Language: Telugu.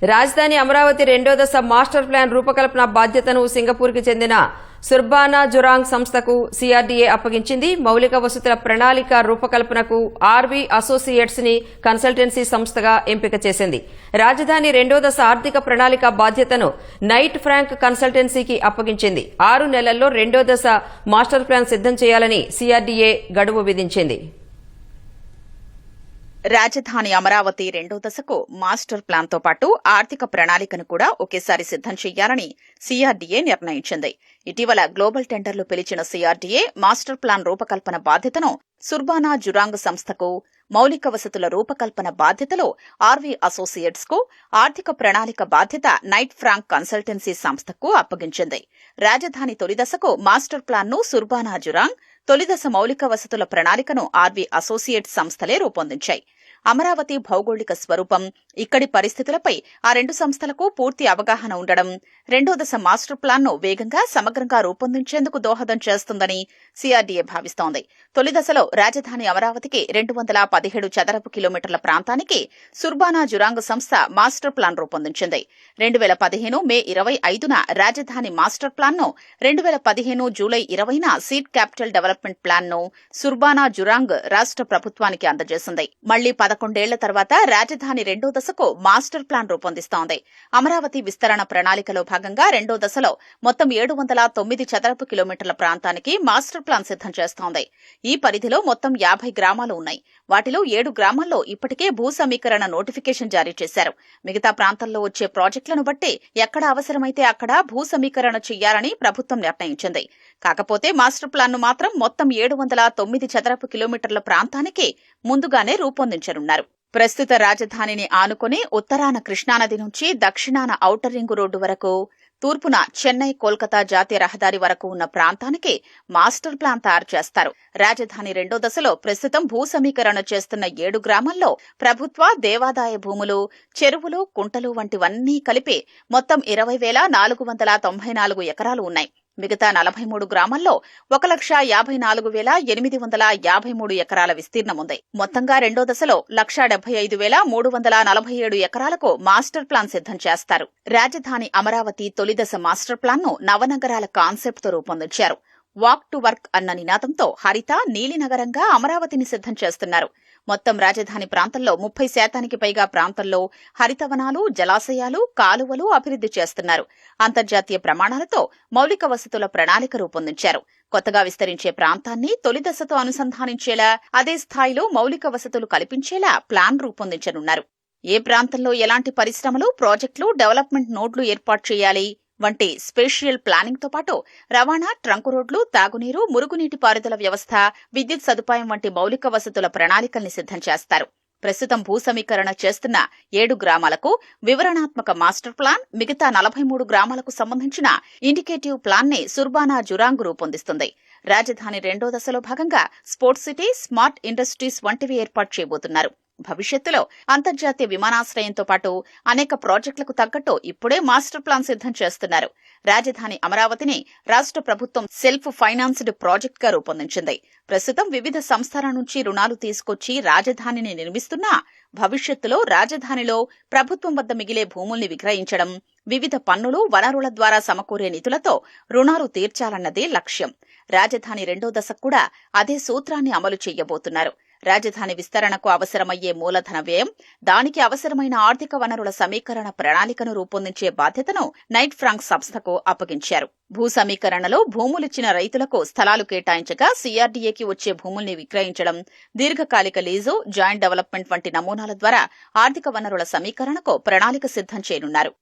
రాజధాని అమరావతి రెండో దశ మాస్టర్ ప్లాన్ రూపకల్పన బాధ్యతను సింగపూర్కి చెందిన సుర్బానా జురాంగ్ సంస్థకు సిఆర్డీఏ అప్పగించింది. మౌలిక వసతుల ప్రణాళిక రూపకల్పనకు ఆర్వీ అసోసియేట్స్ ని కన్సల్టెన్సీ సంస్థగా ఎంపిక చేసింది. రాజధాని రెండో దశ ఆర్థిక ప్రణాళిక బాధ్యతను నైట్ ఫ్రాంక్ కన్సల్టెన్సీకి అప్పగించింది. 6 నెలల్లో రెండో దశ మాస్టర్ ప్లాన్ సిద్ధం చేయాలని సిఆర్డీఏ గడువు విధించింది. రాజధాని అమరావతి రెండో దశకు మాస్టర్ ప్లాన్ తో పాటు ఆర్థిక ప్రణాళికను కూడా ఒకేసారి సిద్ధం చేయాలని సిఆర్డీఏ నిర్ణయించింది. ఇటీవల గ్లోబల్ టెండర్లు పిలిచిన సిఆర్డీఏ మాస్టర్ ప్లాన్ రూపకల్పన బాధ్యతను సుర్బానా జురాంగ్ సంస్థకు, మౌలిక వసతుల రూపకల్పన బాధ్యతలో ఆర్వీ అసోసియేట్స్ కు, ఆర్థిక ప్రణాళిక బాధ్యత నైట్ ఫ్రాంక్ కన్సల్టెన్సీ సంస్థకు అప్పగించింది. రాజధాని తొలి దశకు మాస్టర్ ప్లాన్ ను సుర్బానా జురాంగ్, తొలిదశ మౌలిక వసతుల ప్రణాళికను ఆర్వీ అసోసియేట్స్ సంస్థలే రూపొందించాయి. అమరావతి భౌగోళిక స్వరూపం, ఇక్కడి పరిస్థితులపై ఆ రెండు సంస్థలకు పూర్తి అవగాహన ఉండడం రెండో దశ మాస్టర్ ప్లాన్ ను వేగంగా, సమగ్రంగా రూపొందించేందుకు దోహదం చేస్తుందని సిఆర్డీఏ భావిస్తోంది. తొలి దశలో రాజధాని అమరావతికి 217 చదరపు కిలోమీటర్ల ప్రాంతానికి సుర్బానా జురాంగ్ సంస్థ మాస్టర్ ప్లాన్ రూపొందించింది. 2015 మే 25న రాజధాని మాస్టర్ ప్లాన్ ను, 2015 జూలై 20న సీడ్ క్యాపిటల్ డెవలప్మెంట్ ప్లాన్ ను సుర్బానా జురాంగ్ రాష్ట్ర ప్రభుత్వానికి అందజేసింది. మళ్లీ 11 ఏళ్ల తర్వాత రాజధాని రెండో దశకు మాస్టర్ ప్లాన్ రూపొందిస్తోంది. అమరావతి విస్తరణ ప్రణాళికలో భాగంగా రెండో దశలో మొత్తం 709 చదరపు కిలోమీటర్ల ప్రాంతానికి మాస్టర్ ప్లాన్ సిద్ధం చేస్తోంది. ఈ పరిధిలో మొత్తం 50 గ్రామాలు ఉన్నాయి. వాటిలో 7 గ్రామాల్లో ఇప్పటికే భూ సమీకరణ నోటిఫికేషన్ జారీ చేశారు. మిగతా ప్రాంతాల్లో వచ్చే ప్రాజెక్టులను బట్టి ఎక్కడ అవసరమైతే అక్కడ భూ సమీకరణ చేయాలని ప్రభుత్వం నిర్ణయించింది. కాకపోతే మాస్టర్ ప్లాన్ ను మాత్రం మొత్తం 709 చదరపు కిలోమీటర్ల ప్రాంతానికి ముందుగానే రూపొందించనున్నారు. ప్రస్తుత రాజధానిని ఆనుకుని ఉత్తరాన కృష్ణానది నుంచి దక్షిణాన ఔటర్ రింగు రోడ్డు వరకు, తూర్పున చెన్నై కోల్కతా జాతీయ రహదారి వరకు ఉన్న ప్రాంతానికి మాస్టర్ ప్లాన్ తయారు చేస్తారు. రాజధాని రెండో దశలో ప్రస్తుతం భూ సమీకరణ చేస్తున్న 7 గ్రామాల్లో ప్రభుత్వ, దేవాదాయ భూములు, చెరువులు, కుంటలు వంటివన్నీ కలిపి మొత్తం 20,494 ఎకరాలు ఉన్నాయి. మిగతా 43 గ్రామాల్లో 1,54,853 ఎకరాల విస్తీర్ణం ఉంది. మొత్తంగా రెండో దశలో 1,75,347 ఎకరాలకు మాస్టర్ ప్లాన్ సిద్ధం చేస్తారు. రాజధాని అమరావతి తొలి దశ మాస్టర్ ప్లాన్ ను నవనగరాల కాన్సెప్ట్ తో రూపొందించారు. వాక్ టు వర్క్ అన్న నినాదంతో హరిత, నీలి నగరంగా అమరావతిని సిద్ధం చేస్తున్నారు. మొత్తం రాజధాని ప్రాంతంలో 30% పైగా ప్రాంతంలో హరితవనాలు, జలాశయాలు, కాలువలు అభివృద్ధి చేస్తున్నారు. అంతర్జాతీయ ప్రమాణాలతో మౌలిక వసతుల ప్రణాళిక రూపొందించారు. కొత్తగా విస్తరించే ప్రాంతాన్ని తొలి దశతో అనుసంధానించేలా, అదే స్థాయిలో మౌలిక వసతులు కల్పించేలా ప్లాన్ రూపొందించనున్నారు. ఏ ప్రాంతంలో ఎలాంటి పరిశ్రమలు, ప్రాజెక్టులు, డెవలప్మెంట్ నోడ్లు ఏర్పాటు చేయాలి వంటి స్పేషియల్ ప్లానింగ్ తో పాటు రవాణా, ట్రంక్ రోడ్లు, తాగునీరు, మురుగునీటి పారుదల వ్యవస్థ, విద్యుత్ సదుపాయం వంటి మౌలిక వసతుల ప్రణాళికల్ని సిద్ధం చేస్తారు. ప్రస్తుతం భూ సమీకరణ చేస్తున్న 7 గ్రామాలకు వివరణాత్మక మాస్టర్ ప్లాన్, మిగతా 43 గ్రామాలకు సంబంధించిన ఇండికేటివ్ ప్లాన్ ని సుర్బానా జురాంగ్ రూపొందిస్తుంది. రాజధాని రెండో దశలో భాగంగా స్పోర్ట్స్ సిటీ, స్మార్ట్ ఇండస్ట్రీస్ వంటివి ఏర్పాటు చేయబోతున్నారు. భవిష్యత్తులో అంతర్జాతీయ విమానాశ్రయంతో పాటు అనేక ప్రాజెక్టులకు తగ్గట్టు ఇప్పుడే మాస్టర్ ప్లాన్ సిద్ధం చేస్తున్నారు. రాజధాని అమరావతిని రాష్ట్ర ప్రభుత్వం సెల్ఫ్ ఫైనాన్స్డ్ ప్రాజెక్ట్ గా రూపొందించింది. ప్రస్తుతం వివిధ సంస్థల నుంచి రుణాలు తీసుకొచ్చి రాజధానిని నిర్మిస్తున్నా భవిష్యత్తులో రాజధానిలో ప్రభుత్వం వద్ద మిగిలే భూముల్ని విక్రయించడం, వివిధ పన్నులు, వనరుల ద్వారా సమకూరే నిధులతో రుణాలు తీర్చాలన్నదే లక్ష్యం. రాజధాని రెండో దశకు కూడా అదే సూత్రాన్ని అమలు చేయబోతున్నారు. రాజధాని విస్తరణకు అవసరమయ్యే మూలధన వ్యయం, దానికి అవసరమైన ఆర్థిక వనరుల సమీకరణ ప్రణాళికను రూపొందించే బాధ్యతను నైట్ ఫ్రాంక్ సంస్థకు అప్పగించారు. భూ సమీకరణలో భూములిచ్చిన రైతులకు స్థలాలు కేటాయించగా సిఆర్డీఏకి వచ్చే భూముల్ని విక్రయించడం, దీర్ఘకాలిక లీజు, జాయింట్ డెవలప్మెంట్ వంటి నమూనాల ద్వారా ఆర్థిక వనరుల సమీకరణకు ప్రణాళిక సిద్ధం చేయనున్నారు.